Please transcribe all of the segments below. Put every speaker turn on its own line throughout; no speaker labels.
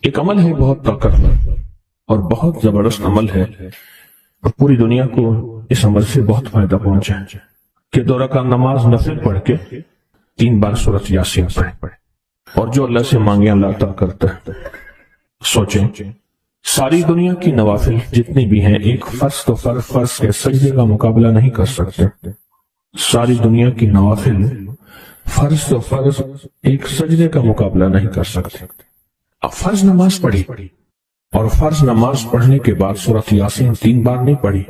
ایک عمل ہے بہت طاقتور اور بہت زبردست عمل ہے، اور پوری دنیا کو اس عمل سے بہت فائدہ پہنچا ہے کہ 2 رکعت نماز نفل پڑھ کے 3 بار سورۃ یاسین پڑھے، اور جو اللہ سے مانگے اللہ عطا کرتا ہے۔ سوچیں، ساری دنیا کی نوافل جتنی بھی ہیں ایک فرض تو فرض کے سجدے کا مقابلہ نہیں کر سکتے۔ ساری دنیا کی نوافل فرض تو فرض ایک سجدے کا مقابلہ نہیں کر سکتے۔ اب فرض نماز پڑھی، اور فرض نماز پڑھنے کے بعد سورۃ یاسین 3 بار نہیں پڑھی،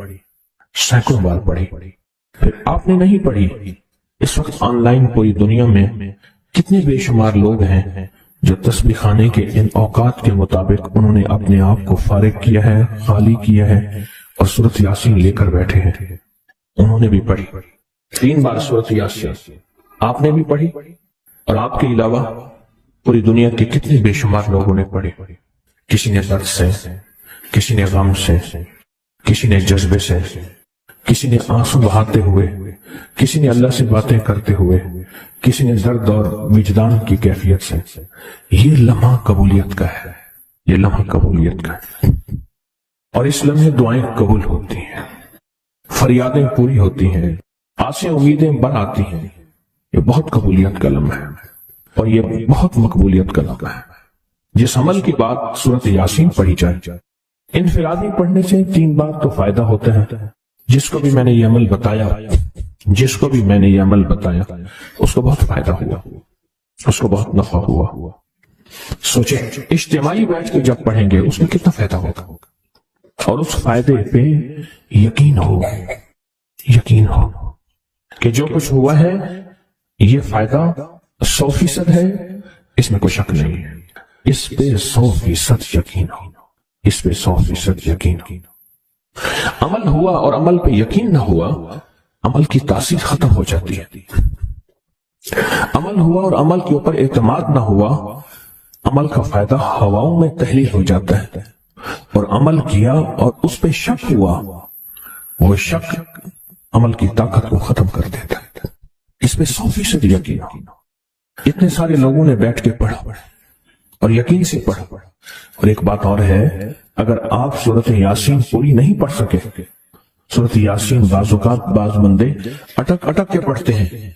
سینکڑوں بار پڑھی۔ پھر آپ نے نہیں پڑھی، اس وقت آن لائن پوری دنیا میں کتنے بے شمار لوگ ہیں جو تسبیح خانے کے ان اوقات کے مطابق انہوں نے اپنے آپ کو فارغ کیا ہے، خالی کیا ہے، اور سورۃ یاسین لے کر بیٹھے ہیں۔ انہوں نے بھی پڑھی 3 بار سورۃ یاسین، آپ نے بھی پڑھی، اور آپ کے علاوہ پوری دنیا کے کتنے بے شمار لوگوں نے پڑھی۔ کسی نے درد سے، کسی نے غم سے، کسی نے جذبے سے، کسی نے آنسو بہاتے ہوئے، کسی نے اللہ سے باتیں کرتے ہوئے، کسی نے درد اور وجدان کی کیفیت سے۔ یہ لمحہ قبولیت کا ہے، یہ لمحہ قبولیت کا ہے، اور اس لمحے دعائیں قبول ہوتی ہیں، فریادیں پوری ہوتی ہیں، آسیں امیدیں بڑھ آتی ہیں۔ یہ بہت قبولیت کا لمحہ ہے، اور یہ بہت مقبولیت کا لمحہ ہے۔ جس عمل کی بات سورۃ یاسین پڑھی جائے، انفرادی پڑھنے سے 3 بار تو فائدہ ہوتا ہے۔ جس کو بھی میں نے یہ عمل بتایا، جس کو بھی میں نے یہ عمل بتایا، اس کو بہت فائدہ ہوا، اس کو بہت نفع ہوا۔ سوچیں، اجتماعی بیٹھ کے جب پڑھیں گے اس میں کتنا فائدہ ہوگا، اور اس فائدے پہ یقین ہو کہ جو کچھ ہوا ہے یہ فائدہ 100% ہے، اس میں کوئی شک نہیں ہے، اس پہ 100% یقین ہو، اس پہ 100% یقین ہو۔ عمل ہوا اور عمل پہ یقین نہ ہوا، عمل کی تاثیر ختم ہو جاتی ہے۔ عمل ہوا اور عمل کے اوپر اعتماد نہ ہوا، عمل کا فائدہ ہواؤں میں تحلیل ہو جاتا ہے، اور عمل کیا اور اس پہ شک ہوا، وہ شک عمل کی طاقت کو ختم کر دیتا ہے۔ اس پہ 100% یقین ہو۔ اتنے سارے لوگوں نے بیٹھ کے پڑھا اور یقین سے پڑھا، اور ایک بات اور ہے، اگر آپ سورۃ یاسین پوری نہیں پڑھ سکے، سورۃ یاسین بعض اوقات بعض بندے اٹک کے پڑھتے ہیں،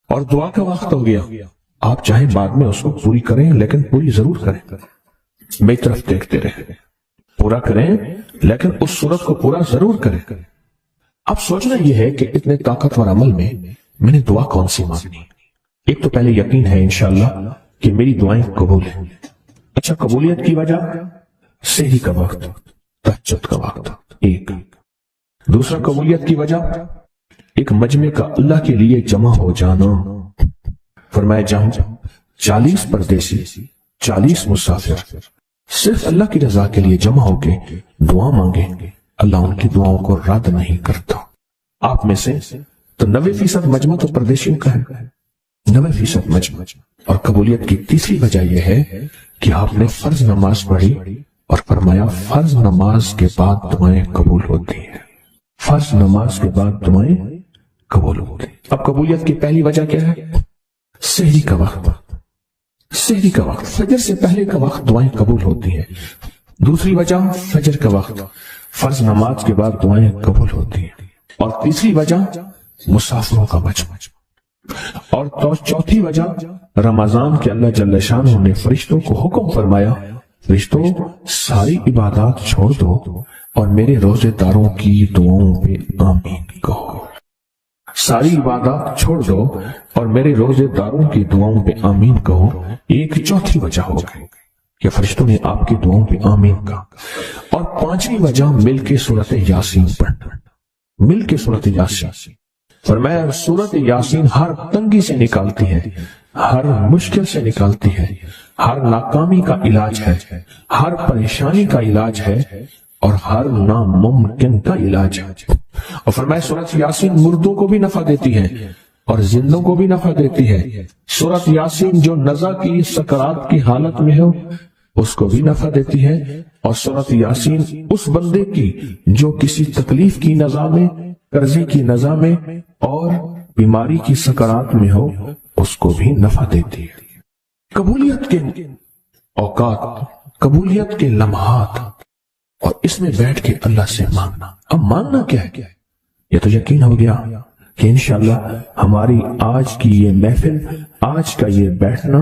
اور دعا کا وقت ہو گیا، آپ چاہے بعد میں اس کو پوری کریں لیکن پوری ضرور کریں، میری طرف دیکھتے رہیں، پورا کریں لیکن اس سورت کو پورا ضرور کریں۔ اب سوچنا یہ ہے کہ اتنے طاقتور عمل میں نے دعا کون سی مانگنی؟ ایک تو پہلے یقین ہے انشاءاللہ کہ میری دعائیں قبول ہیں۔ اچھا، قبولیت کی وجہ سحری کا وقت، تہجد کا وقت، ایک دوسرا قبولیت کی وجہ ایک مجمع کا اللہ کے لیے جمع ہو جانا۔ فرمایا جاؤں 40 پردیسی، 40 مسافر صرف اللہ کی رضا کے لیے جمع ہو کے دعا مانگیں، اللہ ان کی دعاؤں کو رد نہیں کرتا۔ آپ میں سے تو 90% مجمع تو پردیسیوں کا ہے، 90% مجمع۔ اور قبولیت کی تیسری وجہ یہ ہے کہ آپ نے فرض نماز پڑھی، اور فرمایا فرض نماز کے بعد دعائیں قبول ہوتی ہیں، فرض نماز کے بعد دعائیں قبول ہوتی ہیں۔ اب قبولیت کی پہلی وجہ کیا ہے؟ سحری کا وقت، سحری کا وقت، فجر سے پہلے کا وقت دعائیں قبول ہوتی ہیں۔ دوسری وجہ فجر کا وقت، فرض نماز کے بعد دعائیں قبول ہوتی ہیں۔ اور تیسری وجہ مسافروں کا مجمع، اور چوتھی وجہ رمضان کے اللہ جل شانہ نے فرشتوں کو حکم فرمایا، فرشتوں ساری عبادات چھوڑ دو اور میرے روزے داروں کی دعاؤں پہ آمین کہو۔ ساری عبادات چھوڑ دو اور میرے روزے داروں کی دعاؤں پہ آمین کہو۔ ایک چوتھی وجہ ہو گئی کہ فرشتوں نے آپ کی دعاؤں پہ آمین کہا۔ اور پانچویں وجہ مل کے سورۃ یاسین پڑھنا، مل کے سورۃ یاسین۔ فرمایا سورۃ یاسین ہر تنگی سے نکالتی ہے، ہر مشکل سے نکالتی ہے، ہر ناکامی کا علاج ہے، ہر پریشانی کا علاج ہے، اور ہر ناممکن کا علاج ہے۔ اور فرمایا سورۃ یاسین مردوں کو بھی نفع دیتی ہے اور زندوں کو بھی نفع دیتی ہے۔ سورۃ یاسین جو نزع کی سکرات کی حالت میں ہو اس کو بھی نفع دیتی ہے، اور سورۃ یاسین اس بندے کی جو کسی تکلیف کی نزع میں، قرضے کی نزع میں اور بیماری کی سکرات میں ہو اس کو بھی نفع دیتی ہے۔ قبولیت کے اوقات قبولیت کے لمحات، اور اس میں بیٹھ کے اللہ سے مانگنا۔ اب مانگنا کیا ہے؟ یہ تو یقین ہو گیا کہ انشاءاللہ ہماری آج کی یہ محفل، آج کا یہ بیٹھنا،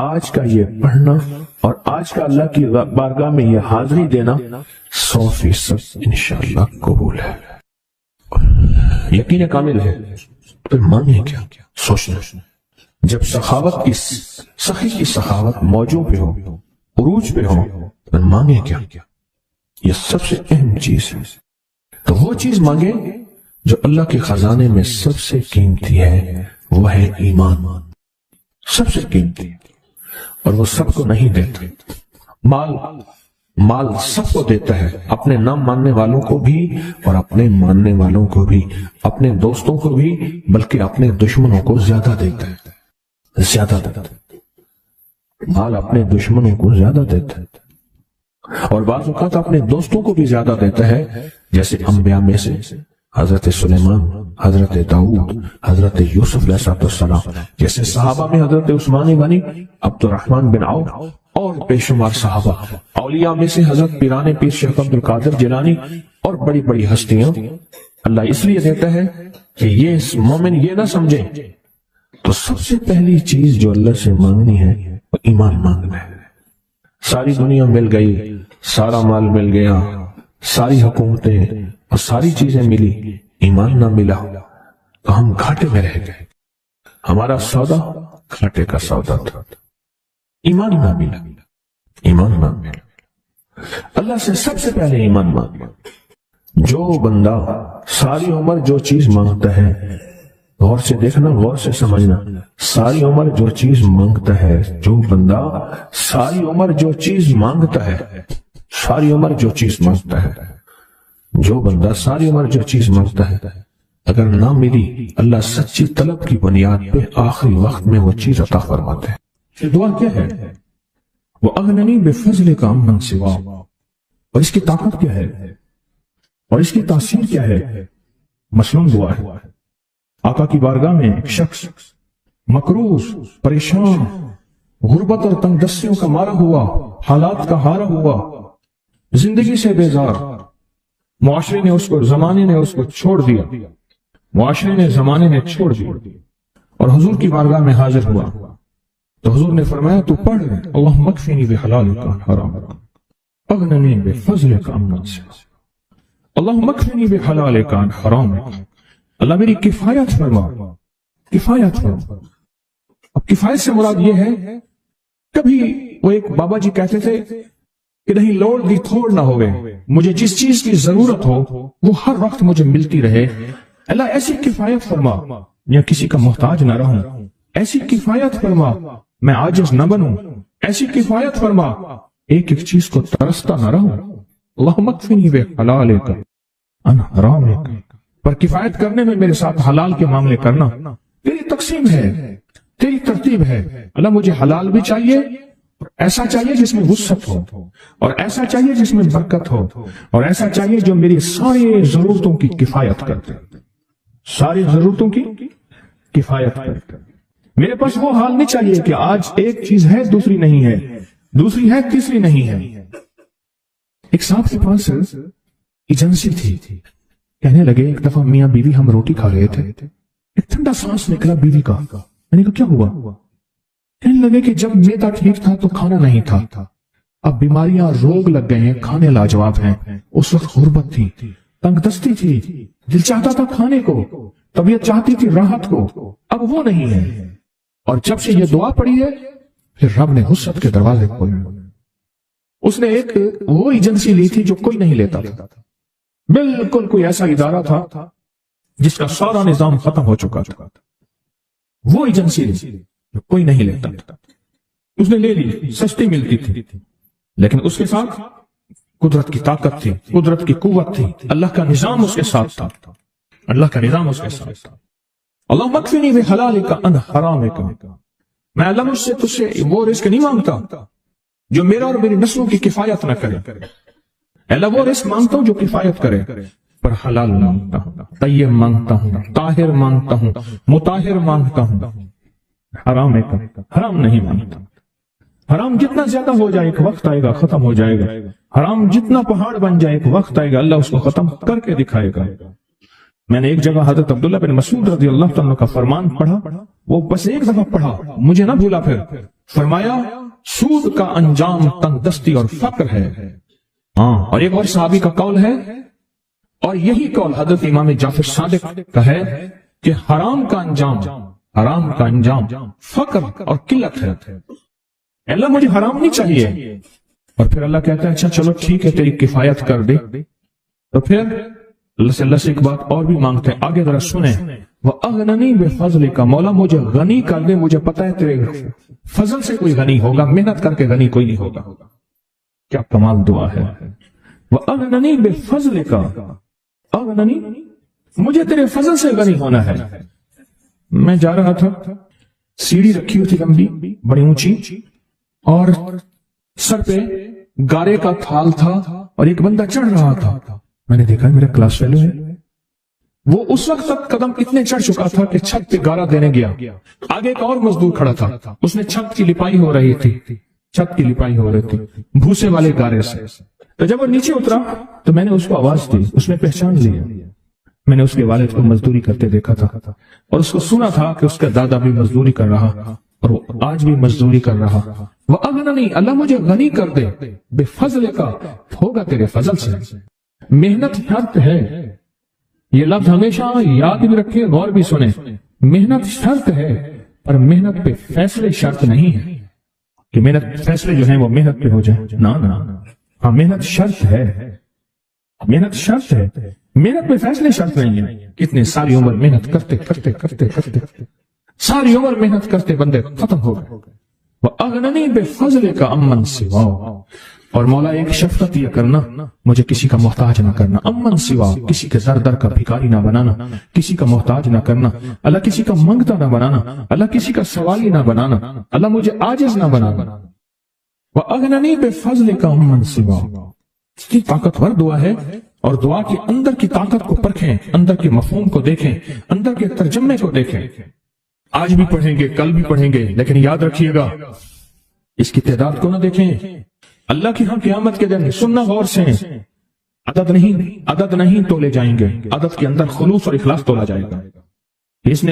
آج کا یہ پڑھنا اور آج کا اللہ کی بارگاہ میں یہ حاضری دینا 100% انشاءاللہ قبول ہے، یقین کامل ہے۔ پھر مانگیں کیا؟ سوچنا، جب سخاوت کی سخی کی سخاوت موجوں پہ ہو، عروج پہ ہو، پھر مانگیں کیا؟ یہ سب سے اہم چیز ہے۔ تو وہ چیز مانگیں جو اللہ کے خزانے میں سب سے قیمتی ہے، وہ ہے ایمان، سب سے قیمتی، اور وہ سب کو نہیں دیتا۔ مال سب کو دیتا ہے، اپنے نہ ماننے والوں کو بھی اور اپنے ماننے والوں کو بھی، اپنے دوستوں کو بھی، بلکہ اپنے دشمنوں کو زیادہ دیتا ہے، زیادہ دیتا ہے۔ مال اپنے دشمنوں کو زیادہ دیتا ہے، اور بعض اوقات اپنے دوستوں کو بھی زیادہ دیتا ہے، جیسے انبیاء میں سے حضرت سلیمان، حضرت داؤد، حضرت یوسف علیہ السلام، جیسے صحابہ میں حضرت عثمان غنی، عبد الرحمن بن عوف اور بے شمار صحابہ، اولیاء میں سے حضرت پیران پیر شیخ عبد القادر جیلانی اور بڑی بڑی ہستیاں۔ اللہ اس لیے دیتا ہے کہ یہ مومن یہ نہ سمجھے۔ تو سب سے پہلی چیز جو اللہ سے مانگنی ہے وہ ایمان مانگنا ہے۔ ساری دنیا مل گئی، سارا مال مل گیا، ساری حکومتیں اور ساری چیزیں ملی، ایمان نہ ملا تو ہم گھاٹے میں رہ گئے۔ ہمارا سودا گھاٹے کا سودا تھا، ایمان نہ ملا، ایمان نہ ملا۔ اللہ سے سب سے پہلے ایمان مانگنا۔ جو بندہ ساری عمر جو چیز مانگتا ہے، غور سے دیکھنا، غور سے سمجھنا، ساری عمر جو چیز مانگتا ہے، جو بندہ ساری عمر جو چیز مانگتا ہے، ساری عمر جو چیز مانگتا ہے، جو بندہ ساری عمر جو چیز مانگتا ہے، اگر نہ ملی، اللہ سچی طلب کی بنیاد پہ آخری وقت میں وہ چیز عطا فرماتے ہیں۔ یہ دعا کیا ہے؟ وہ اغننی بفضل کا امن سوا، اور اس کی طاقت کیا ہے اور اس کی تاثیر کیا ہے؟ مثلاً دعا ہے، آقا کی بارگاہ میں ایک شخص مقروض، پریشان، غربت اور تنگ دستیوں کا مارا ہوا، حالات کا ہارا ہوا، زندگی سے بیزار، معاشرے نے اس کو، زمانے نے اس کو چھوڑ دیا، معاشرے نے، زمانے نے چھوڑ دیا، اور حضور کی بارگاہ میں حاضر ہوا تو حضور نے فرمایا تو پڑھ اللہم اکفنی بحلالک عن حرامک اغننی بفضلک عمن سواک، اللہم اکفنی بحلالک عن حرامک، اللہ میری کفایت فرما، کفایت فرما۔ اب کفایت سے مراد یہ ہے، کبھی وہ ایک بابا جی کہتے تھے کہ نہیں لوڑ دی تھوڑ نہ ہوئے، مجھے جس چیز کی ضرورت ہو وہ ہر وقت مجھے ملتی رہے، اللہ ایسی کفایت فرما، یا کسی کا محتاج نہ رہوں، ایسی کفایت فرما، میں عاجز نہ بنوں، ایسی کفایت فرما، ایک ایک چیز کو ترستا نہ رہوں، اللہم اکفنی بحلالک عن حرامک، پر کفایت کرنے میں میرے ساتھ حلال کے معاملے کرنا، تیری تقسیم ہے، تیری ترتیب ہے، اللہ مجھے حلال بھی چاہیے، ایسا چاہیے جس میں وسعت ہو، اور ایسا چاہیے جس میں برکت ہو، اور ایسا چاہیے جو میری ساری ضرورتوں کی کفایت کرتے، ساری ضرورتوں کی کفایت کرتے۔ میرے پاس وہ حال نہیں چاہیے کہ آج ایک چیز ہے دوسری نہیں ہے، دوسری ہے تیسری نہیں ہے۔ ایک صاحب کے پاس ایجنسی تھی، کہنے لگے ایک دفعہ میاں بیوی ہم روٹی کھا رہے تھے، ایک ٹھنڈا سانس نکلا بیوی کا، میں نے کہا کیا ہوا؟ کہنے لگے کہ جب میدا ٹھیک تھا تو کھانا نہیں تھا، اب بیماریاں روگ لگ گئے ہیں، کھانے لاجواب ہیں، اس وقت غربت تھی، تنگ دستی تھی، دل چاہتا تھا کھانے کو، طبیعت چاہتی تھی راحت کو، اب وہ نہیں ہے، اور جب سے یہ دعا پڑی ہے پھر رب نے وسعت کے دروازے کھولے۔ اس نے ایک وہ ایجنسی لی تھی جو کوئی نہیں لیتا تھا، بالکل کوئی ایسا ادارہ تھا جس کا سارا نظام ختم ہو چکا تھا، وہ ایجنسی لی جو کوئی نہیں لیتا تھا، اس نے لے لی، سستی ملتی تھی، لیکن اس کے ساتھ قدرت کی طاقت تھی، قدرت کی قوت تھی، اللہ کا نظام اس کے ساتھ تھا، اللہ کا نظام اس کے ساتھ تھا۔ اللہم اکفنی بحلالک عن حرامک، میں اللہ مجھ سے تجھ سے وہ رزق نہیں مانگتا جو میرا اور میری نسلوں کی کفایت نہ کرے، اللہ وہ رزق مانگتا ہوں جو کفایت کرے، پر حلال مانگتا ہوں، طیب مانگتا ہوں، طاہر مانگتا ہوں، مطہر مانگتا ہوں، حرام نہیں مانگتا۔ حرام جتنا زیادہ ہو جائے ایک وقت آئے گا ختم ہو جائے گا. حرام جتنا پہاڑ بن جائے ایک وقت آئے گا اللہ اس کو ختم کر کے دکھائے گا. میں نے ایک جگہ حضرت عبداللہ بن مسعود رضی اللہ عنہ کا فرمان پڑھا, وہ بس ایک دفعہ پڑھا, مجھے نہ بھولا. پھر فرمایا سود کا انجام تنگ دستی اور فقر ہے. اور ایک اور صحابی کا قول ہے, اور یہی قول حضرت امام جعفر صادق کا ہے کہ حرام کا انجام فقر اور قلت ہے. اللہ مجھے حرام نہیں چاہیے. اور پھر اللہ کہتا ہے اچھا چلو ٹھیک ہے تیری کفایت کر دے. تو پھر اللہ سے ایک بات اور بھی مانگتے ہیں, آگے ذرا سنیں. وَأَغْنَنِي بِفَضْلِكَ, مولا مجھے غنی کر دے, مجھے پتا ہے تیرے فضل سے کوئی غنی ہوگا, محنت کر کے غنی کوئی نہیں ہوگا. کیا کمال دعا ہے. وَأَغْنَنِي بِفَضْلِكَ, اغننی, مجھے تیرے فضل سے غنی ہونا ہے. میں جا رہا تھا, سیڑھی رکھی ہوئی تھی لمبی بڑی اونچی, اور سر پہ گارے کا تھال تھا اور ایک بندہ چڑھ رہا تھا. میں نے دیکھا میرا کلاس فیلو ہے. وہ اس وقت تک قدم اتنے چڑھ چکا تھا کہ چھت پہ گارا دینے گیا. آگے ایک اور مزدور کھڑا تھا, اس نے چھت کی لپائی ہو رہی تھی بھوسے والے گارے سے. تو جب وہ نیچے اترا تو میں نے اس کو آواز دی, اس نے پہچان لیا. میں نے اس کے والد کو مزدوری کرتے دیکھا تھا اور اس کو سنا تھا کہ اس کا دادا بھی مزدوری کر رہا اور وہ آج بھی مزدوری کر رہا. وہ اغننی, اللہ مجھے غنی کر دے, بے فضل کا, ہوگا تیرے فضل سے. محنت شرط ہے, یہ لفظ ہمیشہ یاد بھی رکھے, غور بھی سنیں. محنت شرط ہے پر محنت پہ فیصلے شرط نہیں ہے کہ محنت فیصلے جو ہیں وہ محنت پہ ہو جائیں. نہ, ہاں محنت شرط ہے, محنت پہ فیصلے شرط نہیں ہے. کتنے ساری عمر محنت کرتے ساری عمر محنت کرتے بندے ختم ہو گئے. وَأَغْنَنِي بِفَضْلِكَ عَمَّنْ سِوَاهُ, اور مولا ایک شفقت یہ کرنا, مجھے کسی کا محتاج نہ کرنا. امن سوا, کسی کے زر در کا بھکاری نہ بنانا, کسی کا محتاج نہ کرنا. اللہ کسی کا منگتا نہ بنانا, اللہ کسی کا سوالی نہ بنانا, اللہ مجھے عاجز نہ بنانا. وَأَغْنَنِي بِفَضْلِكَ عَمَّنْ سِوَاهُ, اتنی طاقتور دعا ہے. اور دعا کی اندر کی طاقت کو پرکھیں, اندر کے مفہوم کو دیکھیں, اندر کے ترجمے کو دیکھیں. آج بھی پڑھیں گے, کل بھی پڑھیں گے, لیکن یاد رکھیے گا اس کی تعداد کو نہ دیکھیں. اللہ کی ہم قیامت کے دن سننا غور سے, عدد نہیں تولے جائیں گے, عدد کے اندر خلوص اور اخلاص تولا جائے گا. اس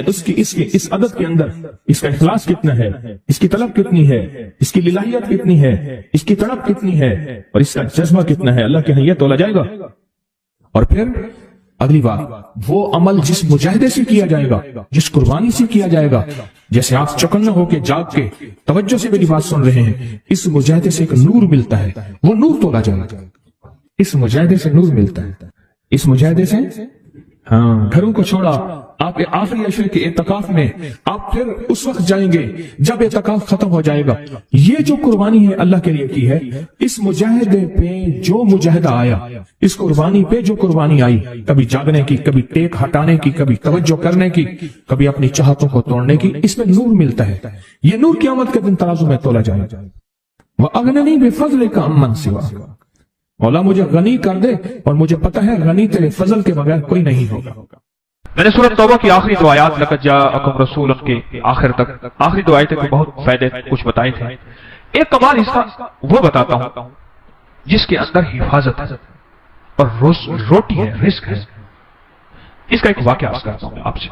عدد کے اندر اس کا اخلاص کتنا ہے, اس کی طلب کتنی ہے, اس کی للہیت کتنی ہے, اس کی تڑپ کتنی ہے, اور اس کا جذبہ کتنا ہے, اللہ کے ہاں یہ تولا جائے گا. اور پھر اگلی بات, وہ عمل جس مجاہدے سے کیا جائے گا, جس قربانی سے کیا جائے گا. جیسے آپ چوکنا ہو کے جاگ کے توجہ سے میری بات سن رہے ہیں, اس مجاہدے سے ایک نور ملتا ہے, وہ نور تولا جائے گا. اس مجاہدے سے نور ملتا ہے, اس مجاہدے سے. ہاں, گھروں کو چھوڑا, آپ آخری عشرے کے اعتکاف میں آپ پھر اس وقت جائیں گے جب اعتکاف ختم ہو جائے گا. یہ جو قربانی ہے اللہ کے لیے کی ہے, اس مجاہدے پہ جو مجاہدہ آیا, اس قربانی پہ جو قربانی آئی, کبھی جاگنے کی, کبھی ٹیک ہٹانے کی, کبھی توجہ کرنے کی, کبھی اپنی چاہتوں کو توڑنے کی, اس میں نور ملتا ہے. یہ نور قیامت کے دن ترازو میں تولا جائے. وَأَغْنَنِي بِفَضْلِكَ عَمَّنْ سِوَاهُ, مولا مجھے غنی کر دے, اور مجھے پتا ہے غنی تیرے فضل کے بغیر کوئی نہیں ہوگا.
میں نے سورۃ توبہ کی آخری دو آیات لقد جاءکم رسول کے آخر تک, آخری دو آیتیں بہت فائدے کچھ بتائے تھے. ایک کمال اس کا وہ بتاتا ہوں جس کے اندر حفاظت ہے اور روٹی ہے, رزق ہے. اس کا ایک واقعہ عرض کرتا ہوں آپ سے,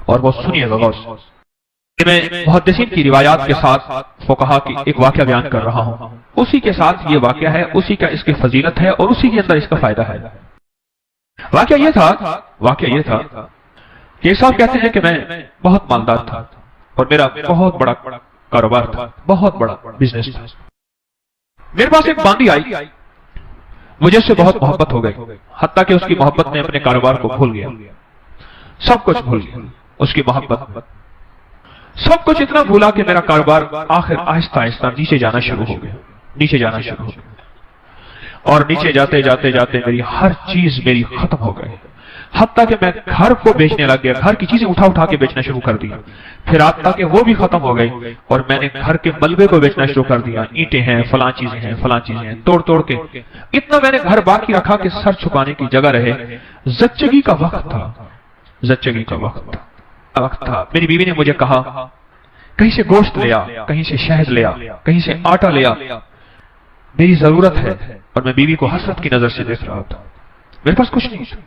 اور وہ سنیے غور سے. میں محدثین کی روایات کے ساتھ فقہا کی ایک واقعہ بیان کر رہا ہوں, اسی کے ساتھ یہ واقعہ ہے, اسی کا اس کی فضیلت ہے, اور اسی کے اندر اس کا فائدہ ہے. واقعہ یہ تھا کہ ایک صاحب کہتے ہیں کہ میں بہت مالدار تھا اور میرا بہت بڑا کاروبار تھا, بہت بڑا بزنس تھا. میرے پاس ایک باندی آئی, مجھے اس سے بہت محبت ہو گئی, حتیٰ کہ اس کی محبت میں اپنے کاروبار کو بھول گیا, سب کچھ بھول گیا. اس کی محبت سب کچھ اتنا بھولا کہ میرا کاروبار آخر آہستہ آہستہ نیچے جانا شروع ہو گیا. اور نیچے جاتے جاتے میری ہر چیز میری ختم ہو گئی, حتیٰ کہ میں گھر کو بیچنے لگ گیا, گھر کی چیزیں اٹھا کے بیچنا شروع کر دیا. پھر حتیٰ کہ وہ بھی ختم ہو گئی اور میں نے گھر کے ملبے کو بیچنا شروع کر دیا. اینٹیں ہیں, فلاں چیزیں ہیں, توڑ کے اتنا میں نے گھر باقی رکھا کہ سر چھپانے کی جگہ رہے. زچگی کا وقت تھا. میری بیوی نے مجھے کہا کہیں سے گوشت لیا، کہیں سے شہد لیا، کہیں سے آٹا لیا، میری ضرورت ہے اور میں بیوی کو حسرت کی نظر سے دیکھ رہا تھا، میرے پاس کچھ نہیں تھا،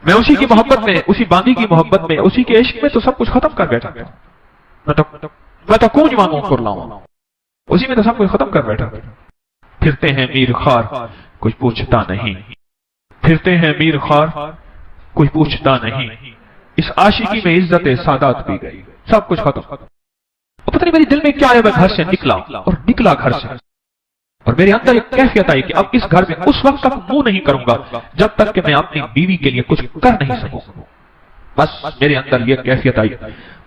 میں اسی کی محبت میں، اسی باندی کی محبت میں، اسی کے عشق میں تو سب کچھ ختم کر بیٹھا تھا، میں تو کونج مانگوں کر لاؤں، اسی میں تو سب کچھ ختم کر بیٹھا تھا۔ پھرتے ہیں میر خار کچھ پوچھتا نہیں، پھرتے ہیں میر خار کچھ پوچھتا نہیں، اس عاشقی میں عزت سادات بھی گئی، سب کچھ ختم۔ اور پتہ نہیں میری دل میں کیا ہے، میں گھر سے نکلا اور نکلا گھر سے، اور میرے اندر ایک کیفیت آئی کہ اب اس گھر میں اس وقت تک منہ نہیں کروں گا جب تک کہ میں اپنی بیوی کے لیے کچھ کر نہیں سکوں، بس میرے اندر یہ کیفیت آئی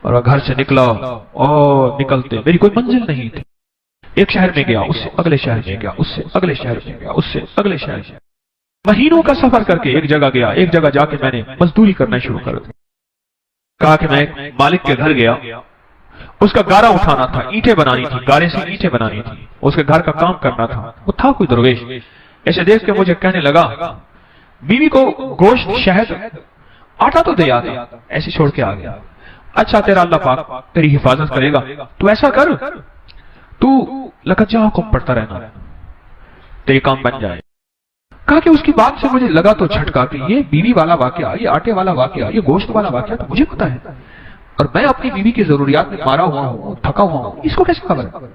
اور میں گھر سے نکلا، اور نکلتے میری کوئی منزل نہیں تھی، ایک شہر میں گیا، اس سے اگلے شہر میں گیا، اس سے اگلے شہر میں گیا، اس سے اگلے شہر میں، مہینوں کا سفر کر کے ایک جگہ گیا، ایک جگہ جا کے میں نے مزدوری کرنا شروع کر دی، کہا کہ میں ایک مالک کے گھر گیا، اس کا گارا اٹھانا تھا، اینٹیں بنانی تھی، گارے سے اینٹیں بنانی تھی، اس کے گھر کا کام کرنا تھا، وہ تھا کوئی درویش، ایسے دیکھ کے مجھے کہنے لگا بیوی کو گوشت شہد آٹا تو دے آتا، ایسے چھوڑ کے آ گیا، اچھا تیرا اللہ پاک تیری حفاظت کرے گا، تو ایسا کر تو لقد جاءکم پڑھتا رہنا، تیرے کام بن جائے۔ کہا کہ اس کی بات سے مجھے لگا تو جھٹکا کہ یہ بیوی والا واقعہ، یہ آٹے والا واقعہ، یہ گوشت والا واقعہ تو مجھے پتا ہے، اور میں اپنی بیوی کی ضروریات میں مارا ہوا ہوں، تھکا ہوا ہوں، اس کو کیسے خبر ہے؟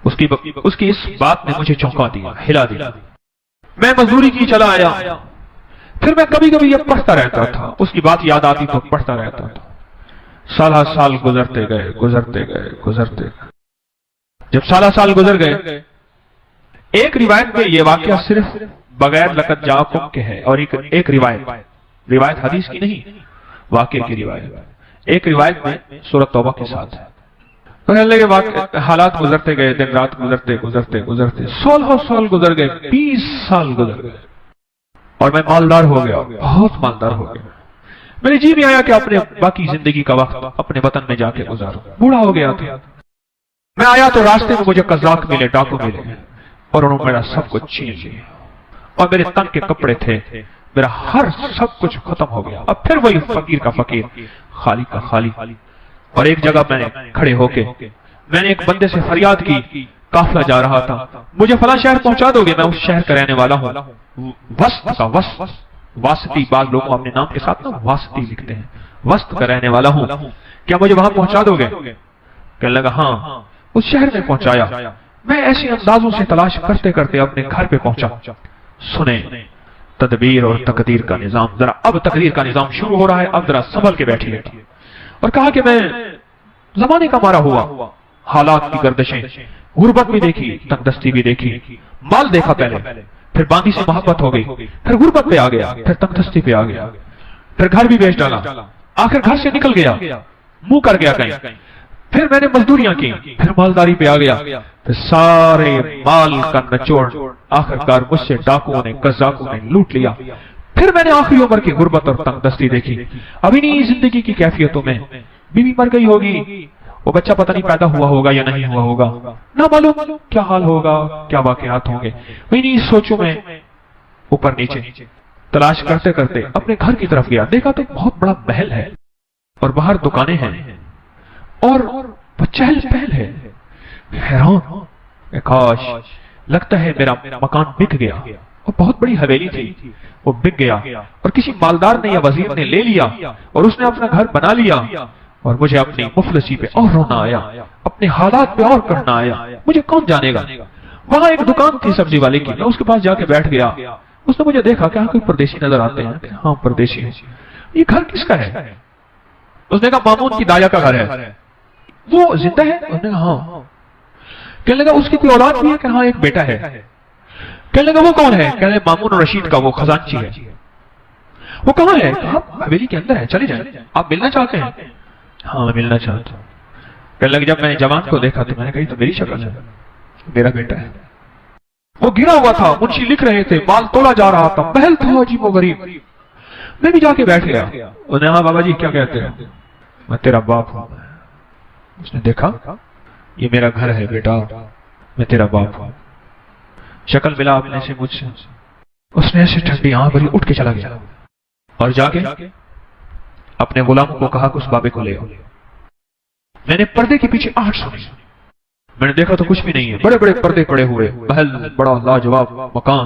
اس کی اس بات نے مجھے چونکا دیا، ہلا دیا، میں مزدوری کی چلا آیا، پھر میں کبھی کبھی یہ پڑھتا رہتا تھا، اس کی بات یاد آتی تو پڑھتا رہتا تھا، سالہ سال گزرتے گئے گزرتے گئے گزرتے گئے، جب سالہ سال گزر گئے، ایک روایت میں یہ واقعہ صرف بغیر لقد جاءکم کے ہے، اور ایک روایت حدیث کی نہیں، واقعے کی روایت، ایک روایت میں سورۃ توبہ کے ساتھ ہے، حالات گزرتے گئے، دن رات گزرتے گزرتے گزرتے 16 سال گزر گئے، 20 سال گزر گئے، اور میں مالدار ہو گیا، بہت مالدار ہو گیا، میرے جی بھی آیا کہ اپنے باقی زندگی کا وقت اپنے وطن میں جا کے گزاروں، بوڑھا ہو گیا تھا، میں آیا تو راستے میں مجھے قزاق ملے، ڈاکو ملے، اور انہوں نے میرا سب کچھ چھین لیا، اور میرے تن کے کپڑے تھے، میرا ہر سب کچھ ختم ہو گیا، اب پھر وہی فقیر کا فقیر، خالی کا خالی، اور ایک جگہ میں نے کھڑے ہو کے میں نے ایک بندے سے فریاد کی، قافلہ جا رہا تھا، مجھے فلاں شہر پہنچا دو گے، میں اس شہر کا رہنے والا ہوں، وسط کا واسطی، بعض لوگ اپنے نام کے ساتھ نا واسطی لکھتے ہیں، وسط کا رہنے والا ہوں، کیا مجھے وہاں پہنچا دو گے؟ کہنے لگا ہاں، اس شہر میں پہنچایا، میں ایسے اندازوں سے تلاش کرتے کرتے اپنے گھر پہ پہنچا، سنیں تدبیر اور تقدیر کا نظام، ذرا اب تقدیر کا نظام شروع ہو رہا ہے، اب ذرا سنبھل کے بیٹھیے، اور کہا کہ میں زمانے کا مارا ہوا، حالات کی گردشیں، غربت بھی دیکھی، تنگ دستی بھی دیکھی، مال دیکھا پہلے، پھر باندی سے محبت ہو گئی، پھر غربت پہ آ گیا، پھر تنگ دستی پہ آ گیا، پھر گھر بھی بیچ ڈالا، آخر گھر سے نکل گیا، منہ کر گیا کہیں، پھر میں نے مزدوریاں کی، پھر مالداری پہ آ گیا، پھر سارے مال کا نچوڑ آخرکار مجھ سے ڈاکوؤں نے، قزاقوں نے لوٹ لیا، پھر میں نے آخری عمر کی غربت اور تنگ دستی دیکھی، ابھی نہیں زندگی کی کیفیتوں میں، بیوی مر گئی ہوگی، وہ بچہ پتہ نہیں پیدا ہوا ہوگا یا نہیں ہوا ہوگا، نہ معلوم کیا حال ہوگا، کیا واقعات ہوں گے، وہی نہیں سوچوں میں اوپر نیچے تلاش کرتے کرتے اپنے گھر کی طرف گیا، دیکھا تو بہت بڑا محل ہے، اور باہر دکانیں ہیں، اور چہل پہل ہے، حیران، کاش لگتا ہے میرا مکان بک گیا، اور بہت بڑی حویلی تھی، وہ بک گیا، اور کسی مالدار نے یا وزیر نے لے لیا، اور اس نے اپنا گھر بنا لیا، اور مجھے اپنی مفلسی پہ اور رونا آیا، اپنے حالات پہ اور کرنا آیا، مجھے کون جانے گا۔ وہاں ایک دکان تھی سبزی والے کی، میں اس کے پاس جا کے بیٹھ گیا، اس نے مجھے دیکھا کہ کوئی پردیسی نظر آتے ہیں، ہاں پردیسی ہے، یہ گھر کس کا ہے؟ اس نے کہا مامون کی دایا کا گھر ہے، وہ زندہ ہے؟ اس نے کہا ہاں۔ کہنے لگا اس کی کوئی اولاد بھی ہے؟ کہ ہاں ایک بیٹا ہے۔ کہنے لگا وہ کون ہے؟ کہنے لگا مامون رشید کا وہ خزانچی ہے۔ وہ کہاں ہے؟ کہا حویلی کے اندر ہے، چلے جائیں، آپ ملنا چاہتے ہیں؟ ہاں میں ملنا چاہتا ہوں۔ کہنے لگا جب میں نے جوان کو دیکھا تو میں نے کہا تو میری شکل ہے، میرا بیٹا ہے۔ وہ گرا ہوا تھا، منشی لکھ رہے تھے، مال تولا جا رہا تھا، محل تھا عجیب و غریب، میں بھی جا کے بیٹھ گیا۔ انہوں نے کہا بابا جی کیا کہتے ہیں؟ میں تیرا باپ ہوں۔ اس نے دیکھا یہ میرا گھر ہے بیٹا، میں تیرا باپ ہوں۔ شکل ملا اپنے سے مجھ سے، اس نے ایسے ٹھنڈی آنکھ بھری اٹھ کے چلا گیا، اور جا کے اپنے غلاموں کو کہا کہ اس بابے کو لے آؤ۔ میں نے پردے کے پیچھے آہٹ سنی. میں نے دیکھا تو کچھ بھی نہیں ہے, بڑے بڑے پردے پڑے ہوئے, محل بڑا لاجواب مکان.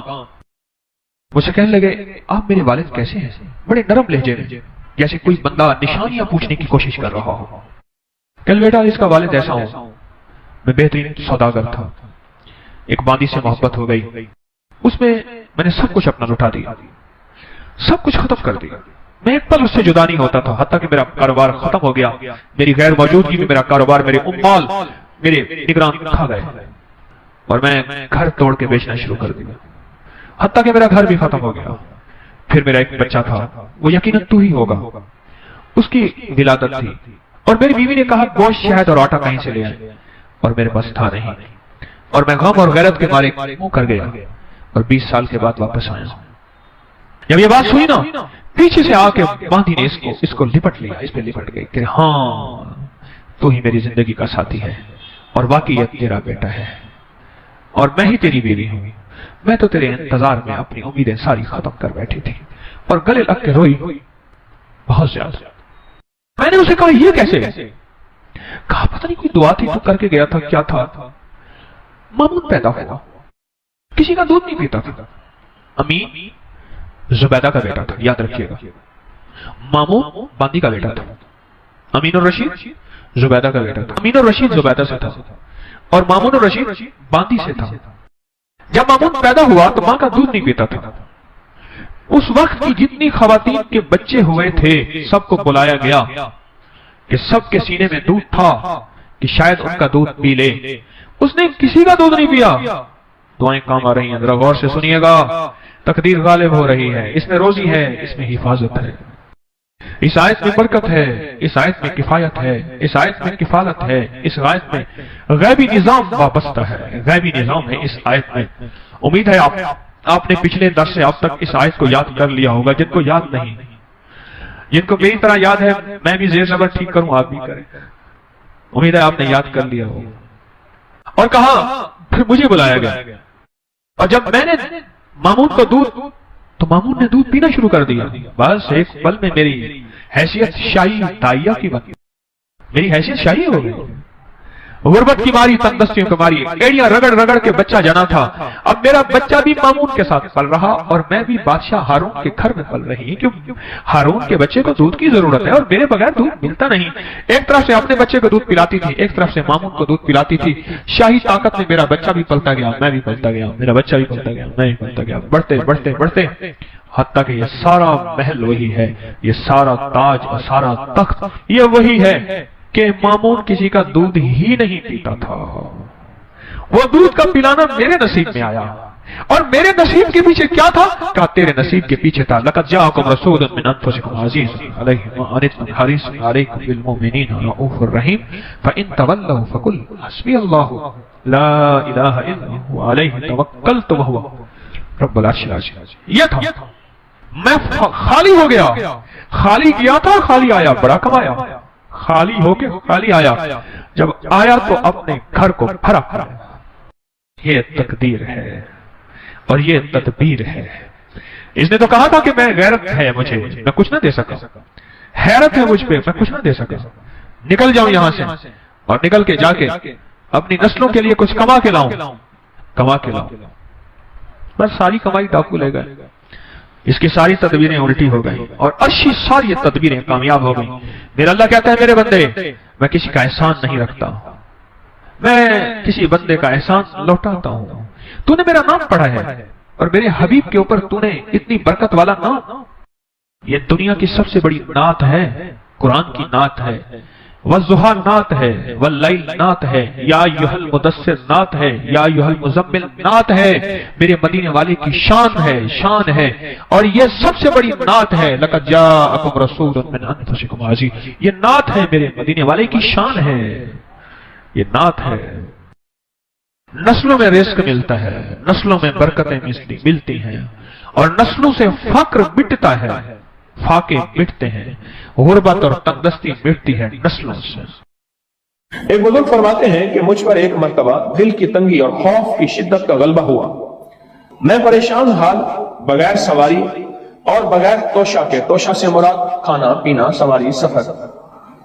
مجھے کہنے لگے آپ میرے والد کیسے ہیں؟ بڑے نرم لہجے میں, جیسے کوئی بندہ نشانیاں پوچھنے کی کوشش کر رہا ہو. کہ بیٹا اس کا والد ایسا ہوں, میں بہترین سوداگر تھا, ایک باندی سے محبت ہو گئی, اس میں نے سب کچھ اپنا لٹا دیا, سب کچھ ختم کر دیا. میں ایک پل اس سے جدا نہیں ہوتا تھا, حتیٰ کہ میرا کاروبار ختم ہو گیا. میری غیر موجودگی میں میرا کاروبار, میرے اموال میرے نگران کھا گئے, اور میں گھر توڑ کے بیچنا شروع کر دیا, حتیٰ کہ میرا گھر بھی ختم ہو گیا. پھر میرا ایک بچہ تھا, وہ یقیناً تو ہی ہوگا, اس کی ولادت تھی, اور میری بیوی نے کہا گوشت شہد اور آٹا کہیں سے لے آئے, اور میرے پاس تھا نہیں, اور میں غم اور غیرت کے مارے منہ کر گیا, اور 20 سال کے بعد واپس آیا. جب یہ بات سنی نا, پیچھے سے آ کے باندھی نے اس کو لپٹ لیا, اس پہ لپٹ گئی کہ ہاں تو ہی میری زندگی کا ساتھی ہے, اور واقعی یہ تیرا بیٹا ہے, اور میں ہی تیری بیوی ہوں. میں تو تیرے انتظار میں اپنی امیدیں ساری ختم کر بیٹھی تھی, اور گلے لگ کے روئی بہت زیادہ. میں نے اسے کہا یہ کیسے؟ کہا پتہ نہیں کوئی دعا تھی تو کر کے گیا تھا, کیا تھا, مامون پیدا ہوا, کسی کا دودھ نہیں پیتا تھا. امین زبیدہ کا بیٹا تھا, یاد رکھیے گا. مامون باندی کا بیٹا تھا, امین الرشید زبیدہ کا بیٹا تھا. امین الرشید زبیدہ سے تھا, اور مامون الرشید باندی سے تھا. جب مامون پیدا ہوا تو ماں کا دودھ نہیں پیتا تھا. اس وقت کی جتنی خواتین کے بچے ہوئے تھے سب کو بلایا گیا کہ سب کے سینے میں دودھ تھا کہ شاید ان کا دودھ پی لے. اس نے کسی کا دودھ نہیں پیا. دعائیں کام آ رہی ہیں, ذرا غور سے سنیے گا. تقدیر غالب ہو رہی ہے, اس میں روزی ہے, اس میں حفاظت ہے, اس آیت میں برکت ہے, اس آیت میں کفایت ہے, اس آیت میں کفالت ہے, اس آیت میں غیبی نظام وابستہ ہے, غیبی نظام ہے اس آیت میں. امید ہے آپ نے پچھلے درس سے اب تک اس آیت کو یاد کر لیا ہوگا. جن کو یاد نہیں, جن کو میری طرح یاد ہے, میں بھی زیر زبر ٹھیک کروں, آپ بھی کریں. امید ہے آپ نے یاد کر لیا ہوگا. اور کہا پھر مجھے بلایا گیا, اور جب میں نے مامون کو دودھ, تو مامون نے دودھ پینا شروع کر دیا. بس ایک پل میں میری حیثیت شاہی دائیا کی بن گئی, میری حیثیت شاہی ہو گئی. غربت کی ماری, تندرستیوں کی ماری, ایڑیاں رگڑ رگڑ کے بچہ جانا تھا. اب میرا بچہ بھی مامون کے ساتھ پل رہا, اور میں بھی بادشاہ ہارون کے گھر میں پل رہی, کیونکہ ہارون کے بچے کو دودھ کی ضرورت ہے, اور میرے بغیر دودھ ملتا نہیں. ایک طرف سے اپنے بچے کو دودھ پلاتی تھی, ایک طرف سے مامون کو دودھ پلاتی تھی. شاہی طاقت میں میرا بچہ بھی پلتا گیا, میں بھی پلتا گیا, میرا بچہ بھی پلتا گیا, میں بھی پلتا گیا, بڑھتے بڑھتے بڑھتے, حتیٰ کہ یہ سارا محل وہی ہے, یہ سارا تاج اور سارا تخت یہ وہی ہے کہ مامون کسی کا دودھ ہی نہیں پیتا تھا. وہ دودھ کا پلانا میرے نصیب میں آیا, اور میرے نصیب کے پیچھے کیا تھا؟ کہا تیرے نصیب کے پیچھے تھا لقد جاءکم رسول من انفسکم عزیز علیہ ما عنتم حریص علیکم بالمؤمنین رؤوف الرحیم فإن تولوا فقل حسبی اللہ لا الہ الا هو علیہ توکلت وهو رب العرش العظیم. یہ تھا, میں خالی ہو گیا, خالی گیا تھا خالی آیا, بڑا کمایا, خالی ہو کے خالی آیا. جب آیا تو اپنے گھر کو بھرا بھرا. یہ تقدیر ہے اور یہ تدبیر ہے. اس نے تو کہا تھا کہ میں غیرت ہے مجھے, میں کچھ نہ دے سکا, حیرت ہے مجھ پہ, میں کچھ نہ دے سکا, نکل جاؤں یہاں سے, اور نکل کے جا کے اپنی نسلوں کے لیے کچھ کما کے لاؤں, کما کے لاؤں. بس ساری کمائی ڈاکو لے گئے. اس کی ساری تدبیریں الٹی ہو گئی, اور اچھی ساری تدبیریں کامیاب ہو گئیں. میرا اللہ کہتا ہے میرے بندے, میں کسی کا احسان نہیں رکھتا, میں کسی بندے کا احسان لوٹاتا ہوں. تو نے میرا نام پڑھا ہے, اور میرے حبیب کے اوپر تو نے اتنی برکت والا نام. یہ دنیا کی سب سے بڑی نعت ہے, قرآن کی نعت ہے, والضحیٰ نعت ہے, واللیل نعت ہے, یا ایھا المدثر نعت ہے, یا ایھا المزمل نعت ہے. میرے مدینے والے کی شان ہے, شان ہے, اور یہ سب سے بڑی نعت ہے. لقد جاءکم رسول من انفسکم عزیز, یہ نعت ہے میرے مدینے والے کی شان ہے, یہ نعت ہے. نسلوں میں رزق ملتا ہے, نسلوں میں برکتیں ملتی ہیں, اور نسلوں سے فقر مٹتا ہے, فاقے مٹتے ہیں, غربت اور تندرستی مٹتی ہے نسلوں سے.
ایک بزرگ فرماتے ہیں کہ مجھ پر ایک مرتبہ دل کی تنگی اور خوف کی شدت کا غلبہ ہوا. میں پریشان حال بغیر سواری اور بغیر توشہ کے, توشہ سے مراد کھانا پینا, سواری, سفر,